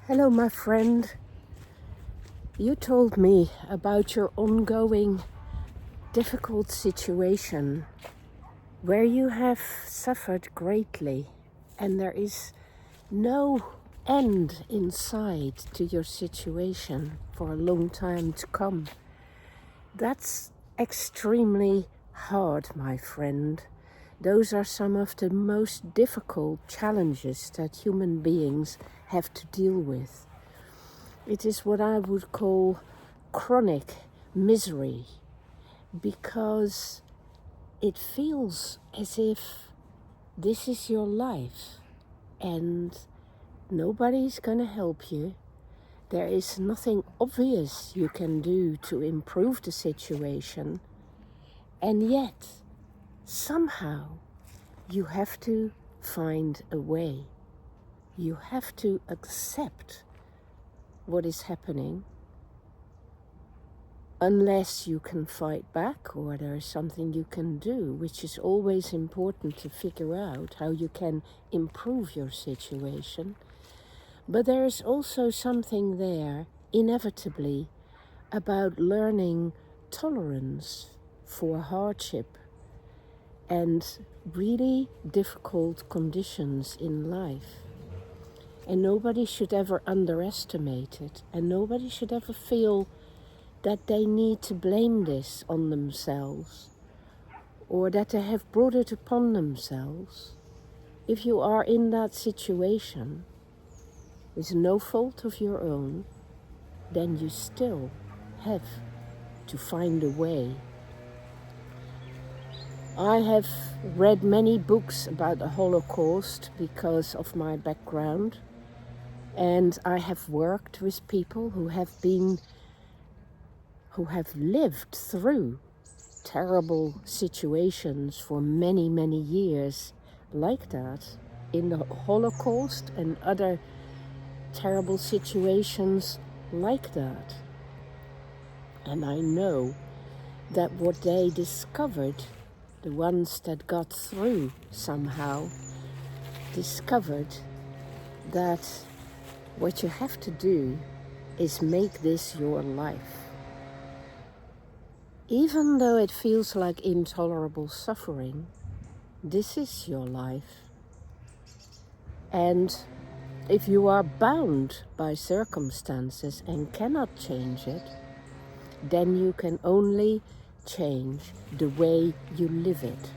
Hello, my friend. You told me about your ongoing difficult situation where you have suffered greatly and there is no end in sight to your situation for a long time to come. That's extremely hard, my friend. Those are some of the most difficult challenges that human beings have to deal with. It is what I would call chronic misery, because it feels as if this is your life and nobody's gonna help you. There is nothing obvious you can do to improve the situation, and yet somehow you have to find a way. You have to accept what is happening, unless you can fight back or there is something you can do, which is always important to figure out how you can improve your situation. But there is also something there, inevitably, about learning tolerance for hardship and really difficult conditions in life. And nobody should ever underestimate it, and nobody should ever feel that they need to blame this on themselves or that they have brought it upon themselves. If you are in that situation with no fault of your own, then you still have to find a way. I have read many books about the Holocaust because of my background, and I have worked with people who have lived through terrible situations for many, many years like that, in the Holocaust and other terrible situations like that. And I know that what they discovered, the ones that got through somehow, discovered that what you have to do is make this your life. Even though it feels like intolerable suffering, this is your life. And if you are bound by circumstances and cannot change it, then you can only change the way you live it.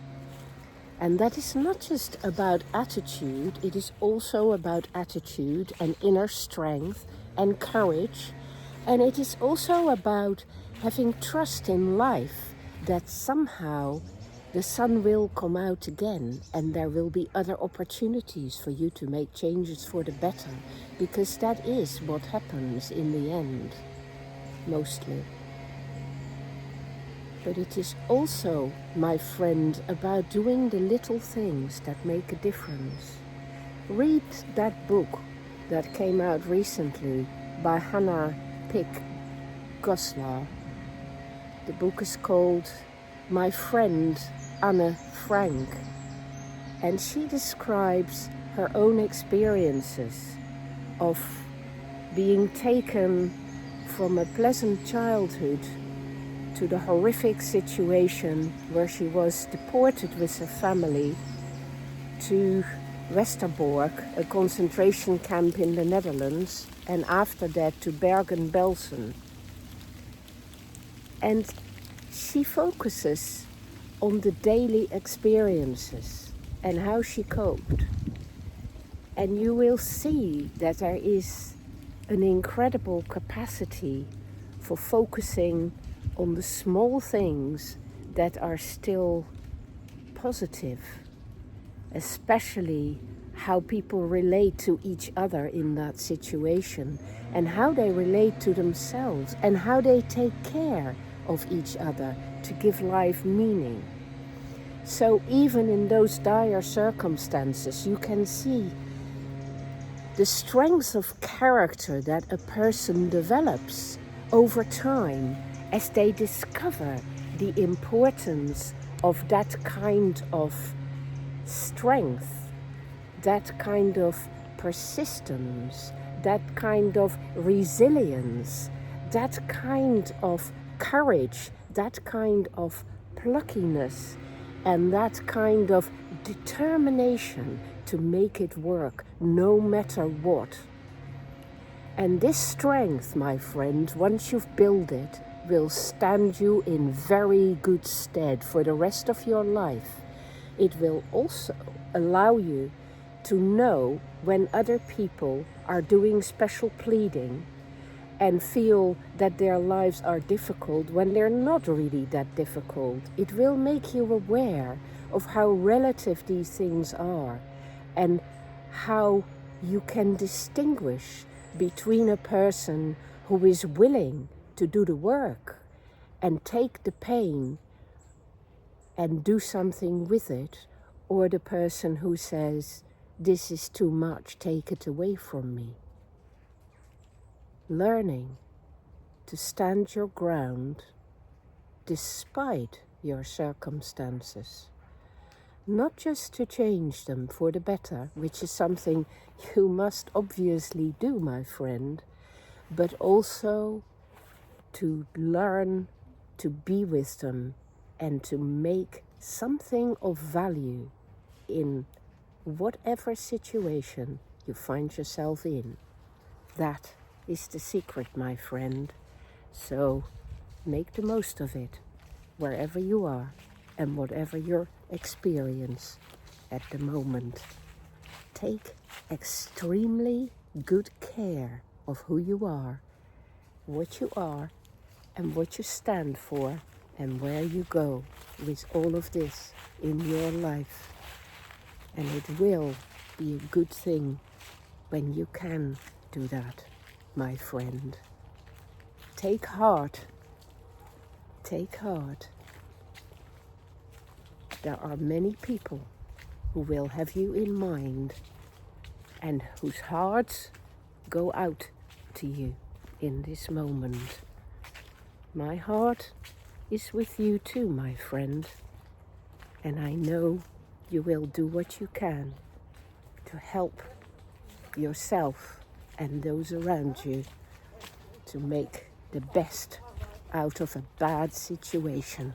And that is not just about attitude, it is also about attitude and inner strength and courage. And it is also about having trust in life that somehow the sun will come out again and there will be other opportunities for you to make changes for the better, because that is what happens in the end, mostly. But it is also, my friend, about doing the little things that make a difference. Read that book that came out recently by Hannah Pick Goslar. The book is called My Friend Anne Frank, and she describes her own experiences of being taken from a pleasant childhood to the horrific situation where she was deported with her family to Westerbork, a concentration camp in the Netherlands, and after that to Bergen-Belsen. And she focuses on the daily experiences and how she coped. And you will see that there is an incredible capacity for focusing on the small things that are still positive, especially how people relate to each other in that situation and how they relate to themselves and how they take care of each other to give life meaning. So even in those dire circumstances, you can see the strength of character that a person develops over time as they discover the importance of that kind of strength, that kind of persistence, that kind of resilience, that kind of courage, that kind of pluckiness, and that kind of determination to make it work no matter what. And this strength, my friend, once you've built it, will stand you in very good stead for the rest of your life. It will also allow you to know when other people are doing special pleading and feel that their lives are difficult when they're not really that difficult. It will make you aware of how relative these things are and how you can distinguish between a person who is willing to do the work and take the pain and do something with it, or the person who says, "This is too much, take it away from me." Learning to stand your ground despite your circumstances. Not just to change them for the better, which is something you must obviously do, my friend, but also to learn to be with them and to make something of value in whatever situation you find yourself in. That is the secret, my friend. So make the most of it wherever you are and whatever your experience at the moment. Take extremely good care of who you are, and what you stand for, and where you go with all of this in your life. And it will be a good thing when you can do that, my friend. Take heart. Take heart. There are many people who will have you in mind and whose hearts go out to you in this moment. My heart is with you too, my friend, and I know you will do what you can to help yourself and those around you to make the best out of a bad situation.